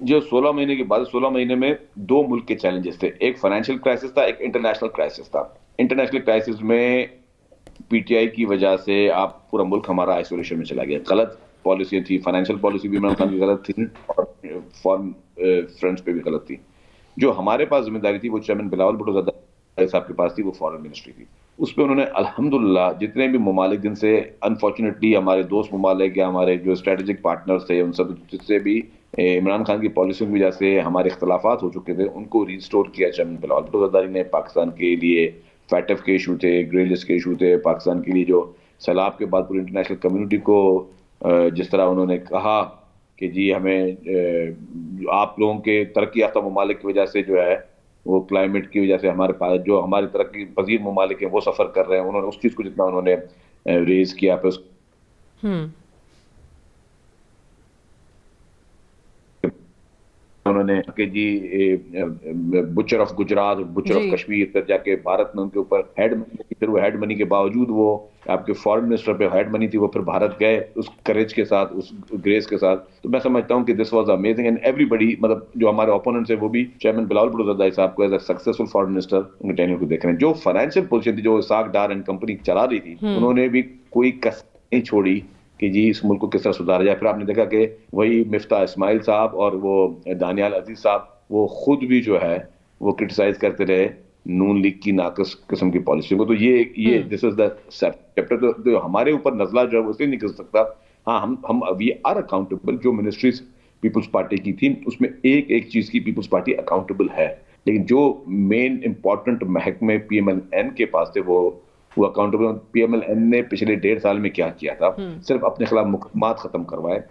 जो 16 महीने के बाद 16 महीने में दो मुल्क के चैलेंजेस थे, एक फाइनेंशियल क्राइसिस था, एक इंटरनेशनल क्राइसिस था। इंटरनेशनल क्राइसिस में पीटीआई की वजह से आप पूरा मुल्क हमारा आइसोलेशन में चला गया। गलत पॉलिसी थी, फाइनेंशियल पॉलिसी भी इमरान खान की गलत थी और फॉरेन फ्रंट्स पे भी गलत थी। जो हमारे पास जिम्मेदारी थी वो चेयरमैन बिलावल भुट्टो ज़रदारी साहब के पास थी, वो फॉरेन मिनिस्ट्री थी। उस पर उन्होंने अल्हम्दुलिल्लाह जितने भी ममालिक जिनसे अनफॉर्चुनेटली हमारे दोस्त ममालिक या हमारे जो स्ट्रेटेजिक पार्टनर्स थे उन सब जिससे भी इमरान खान की पॉलिसी की वजह से हमारे इख्तलाफात हो चुके थे, उनको रिस्टोर किया चेयरमैन बिलावल भुट्टो ज़रदारी ने। पाकिस्तान के लिए फैटफ के इशू थे, ग्रे लिस्ट के इशू थे, पाकिस्तान के लिए जो सैलाब के बाद पूरी इंटरनेशनल कम्युनिटी को जिस तरह उन्होंने कहा कि जी हमें आप लोगों के तरक्की याफ्ता ममालिक की वजह से जो है वो क्लाइमेट की वजह से हमारे पास जो हमारे तरक्की पजीर ममालिक हैं वो सफ़र कर रहे हैं, उन्होंने उस चीज़ को जितना उन्होंने रेज किया फिर हम्म। उन्होंने कि जी butcher of Gujarat, butcher of जी। कश्मीर, फिर जाके भारत में उनके ऊपर हेड मनी, फिर वो हेड मनी के बावजूद वो आपके फॉरेन मिनिस्टर पे हेड मनी थी, वो फिर भारत गए उस करेज के साथ, उस ग्रेस के साथ। तो मैं समझता हूँ कि this was amazing and everybody, मतलब जो हमारे ओपोनेंट्स है वो भी चेयरमैन बिलावल भुट्टो ज़रदारी साहब को as a successful foreign minister उनके टेन्योर को देख रहे हैं। जो फाइनेंशियल पोजीशन थी, जो इसाक डार एंड कंपनी चला रही थी, हम्म। उन्होंने भी कोई कसर नहीं छोड़ी कि जी इस मुल्क को किस तरह सुधारा जाए। फिर आपने देखा कि वही मिफ्ता इस्माइल साहब और वो दानियाल अजीज साहब वो खुद भी जो है वो क्रिटिसाइज करते रहे नून लीग की नाकस किस्म की पॉलिसी को। तो ये हम्म। दिस इज द चैप्टर जो हमारे ऊपर नजला जो है वो इसलिए नहीं कर सकता। हाँ, हम वी आर अकाउंटेबल। जो मिनिस्ट्रीज पीपल्स पार्टी की थी उसमें एक एक चीज की पीपल्स पार्टी अकाउंटेबल है, लेकिन जो मेन इंपॉर्टेंट महकमे पीएमएलएन के पास थे वो अकाउंटेबल। पीएमएलएन ने पिछले 1.5 साल में क्या किया था? हम्म। सिर्फ अपने खिलाफ मुकदमात खत्म करवाए।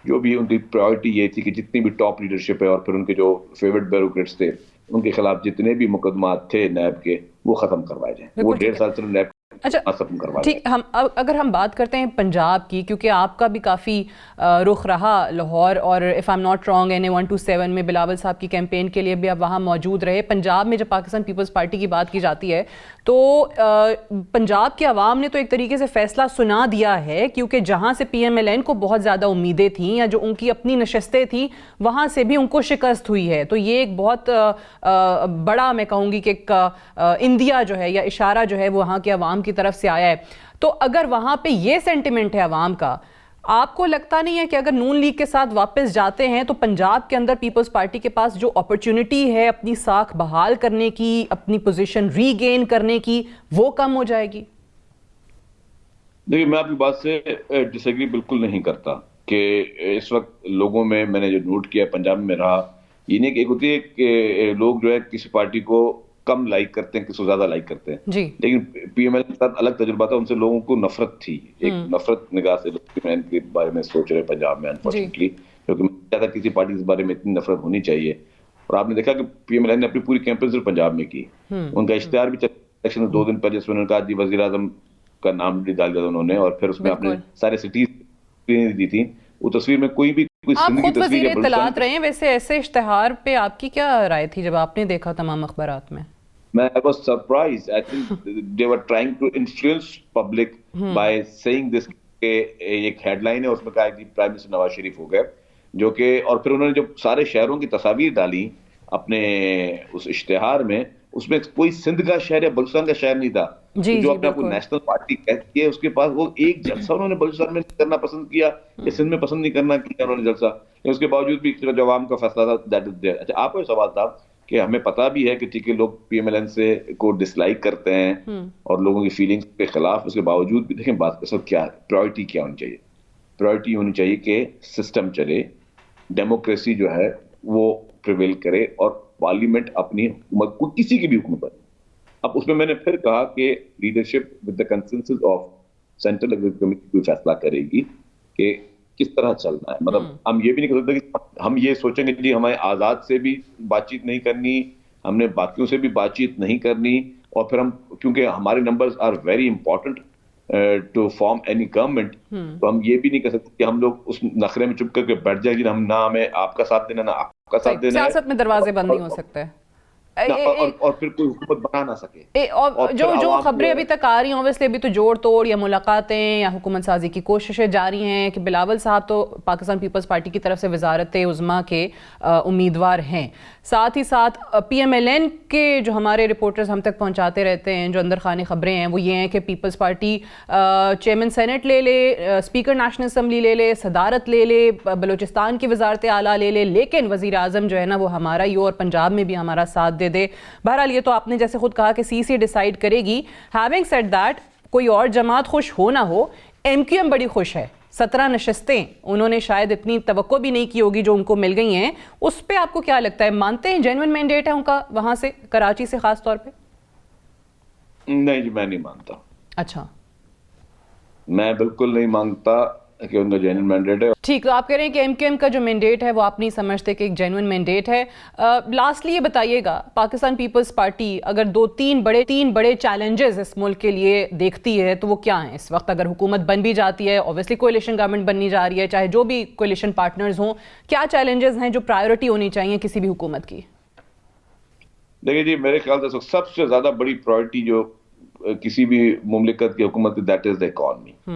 जो भी उनकी प्रायोरिटी ये थी कि जितनी भी टॉप लीडरशिप है और फिर उनके जो फेवरेट ब्यूरोक्रेट्स थे उनके खिलाफ जितने भी मुकदमात थे नैब के वो खत्म करवाए जाए। वो बिल्कुल ठीक 1.5 साल है। से नैब अच्छा, खत्म करवा ठीक। हम अगर हम बात करते हैं पंजाब की, क्योंकि आपका भी काफ़ी रुख रहा लाहौर, और if I am not wrong NA 127 में बिलावल साहब की कैंपेन के लिए भी आप वहाँ मौजूद रहे। पंजाब में जब पाकिस्तान पीपल्स पार्टी की बात की जाती है तो पंजाब के अवाम ने तो एक तरीके से फ़ैसला सुना दिया है, क्योंकि जहाँ से PMLN को बहुत ज़्यादा उम्मीदें थीं या जो उनकी अपनी नशस्तें थीं वहाँ से भी उनको शिकस्त हुई है। तो ये एक बहुत बड़ा, मैं कहूँगी कि एक इंदिया जो है या इशारा जो है वो वहाँ के अवाम की तरफ से आया है। तो अगर वहाँ पे ये सेंटिमेंट है अवाम का, आपको लगता नहीं है कि अगर नून लीग के साथ वापस जाते हैं तो पंजाब के अंदर पीपल्स पार्टी के पास जो अपॉर्चुनिटी है अपनी साख बहाल करने की, अपनी पोजीशन रीगेन करने की, वो कम हो जाएगी? देखिए, मैं आपकी बात से डिसएग्री बिल्कुल नहीं करता कि इस वक्त लोगों में मैंने जो नोट किया पंजाब में रहा, ये नहीं कि एक होती है कि लोग जो है किसी पार्टी को कम लाइक करते हैं, किसी को ज्यादा लाइक करते हैं। जी। लेकिन पीएमएल के साथ अलग तजुर्बा था, उनसे लोगों को नफरत थी, एक हम्म। नफरत निगाह से लोग पीएमएल के बारे में सोच रहे पंजाब में जी। अनफॉर्चुनेटली, क्योंकि मुझे लगता था किसी पार्टी के बारे में इतनी नफरत होनी चाहिए। और आपने देखा कि पीएमएल ने अपनी पूरी कैंपेन सिर्फ पंजाब में की। उनका इश्तेहार भी इलेक्शन 2 दिन पहले जिसमें उन्होंने कहा जी वजीर आजम का नाम भी डाल दिया था उन्होंने, और फिर उसमें आपने बिल्कुल। सारे सिटीज दी थी। वो तस्वीर में कोई आप सिंध की खुद तस्वीर वजीर या बलूचिस्तान इत्तलात रहे हैं, वैसे ऐसे इश्तेहार पे आपकी क्या राय थी जब आपने देखा तमाम अखबारात में? I was surprised. I think they were trying to influence public by saying this के एक हेडलाइन है उसमें कहा कि प्राइम मिनिस्टर नवाज शरीफ हो गए, जो कि और फिर उन्होंने जब सारे शहरों की तस्वीर डाली अपने उस इश्तेहार में, उसमें कोई सिंध का शहर या बलूचिस्तान का शहर नहीं था। तो जी जो जी अपने आप को बिल्कुल। नेशनल पार्टी कहती है उसके पास वो एक जलसा उन्होंने बलूचिस्तान में करना पसंद किया या सिंध में पसंद नहीं करना किया उन्होंने जलसा, लेकिन उसके बावजूद भी जो अवाम का फैसला था दैट इज देयर। अच्छा, आपको सवाल था कि हमें पता भी है कि ठीक है लोग पीएमएलएन से को डिसलाइक करते हैं और लोगों की फीलिंग्स के खिलाफ, उसके बावजूद भी देखें बात सब क्या प्रायोरिटी क्या होनी चाहिए। प्रायोरिटी होनी चाहिए कि सिस्टम चले, डेमोक्रेसी जो है वो प्रिवेल करे और पार्लियामेंट अपनी हुकूमत को किसी की भी हुकूमत बने। अब उसमें मैंने फिर कहा कि leadership with the consensus of central executive committee कोई फैसला करेगी कि किस तरह चलना है। मतलब हम ये भी नहीं कर सकते कि हम ये सोचेंगे जी हमें आजाद से भी बातचीत नहीं करनी, हमने बाकियों से भी बातचीत नहीं करनी, और फिर हम क्योंकि हमारे numbers are very important to form any government, तो हम ये भी नहीं कर सकते कि हम लोग उस नखरे में चुप करके बैठ जाए कि हम ना हमें आपका साथ देना ना आपका सही, साथ देना है। सियासत में दरवाजे बंद नहीं हो सकते। और फिर कोई हुकूमत बना ना सके। और और जो फिर जो आवाम जो खबरें है, अभी तक आ रही हैं ऑब्वियसली अभी तो जोड़ तोड़ या मुलाकातें या हुकूमत साजी की कोशिशें जारी हैं कि बिलावल साहब तो पाकिस्तान पीपल्स पार्टी की तरफ से वजारत उज़्मा के उम्मीदवार हैं। साथ ही साथ PMLN के जो हमारे रिपोर्टर्स हम तक पहुंचाते रहते हैं जो अंदर खाने खबरें हैं वो ये हैं कि पीपल्स पार्टी चेयरमैन सेनेट ले ले, स्पीकर नेशनल असम्बली ले ले, सदारत ले ले, बलूचिस्तान की वजारत आला ले ले, लेकिन वज़ीर आज़म जो है ना वो हमारा ही हो और पंजाब में भी हमारा साथ दे दे। बहरहाल ये तो आपने जैसे खुद कहा कि CC डिसाइड करेगी। हैविंग सेड दैट, कोई और जमात खुश हो ना हो, MQM बड़ी खुश है। 17 नशस्तें उन्होंने शायद इतनी तवक्को भी नहीं की होगी जो उनको मिल गई हैं। उस पर आपको क्या लगता है, मानते हैं जेन्युइन मैंडेट है उनका वहां से, कराची से खास तौर पे? नहीं जी, मैं नहीं मानता। अच्छा, मैं बिल्कुल नहीं मानता कि उनका जेन्युइन मैंडेट है। ठीक, तो आप कह रहे हैं कि MQM का जो मैंडेट है वो आप नहीं समझते कि एक जेन्युइन मैंडेट है। लास्टली ये बताइएगा, पाकिस्तान पीपल्स पार्टी अगर तीन बड़े चैलेंजेस इस मुल्क के लिए देखती है तो वो क्या हैं इस वक्त? अगर हुकूमत बन भी जाती है, ऑब्वियसली कोalition गवर्नमेंट बननी जा रही है, चाहे जो भी कोalition पार्टनर्स हों, क्या चैलेंजेस हैं जो प्रायोरिटी होनी चाहिए किसी भी हुकूमत की? देखिए जी, मेरे ख्याल से सबसे ज्यादा बड़ी प्रायोरिटी जो किसी भी मुमलिकत की हुकूमत की, दैट इज द इकॉनमी।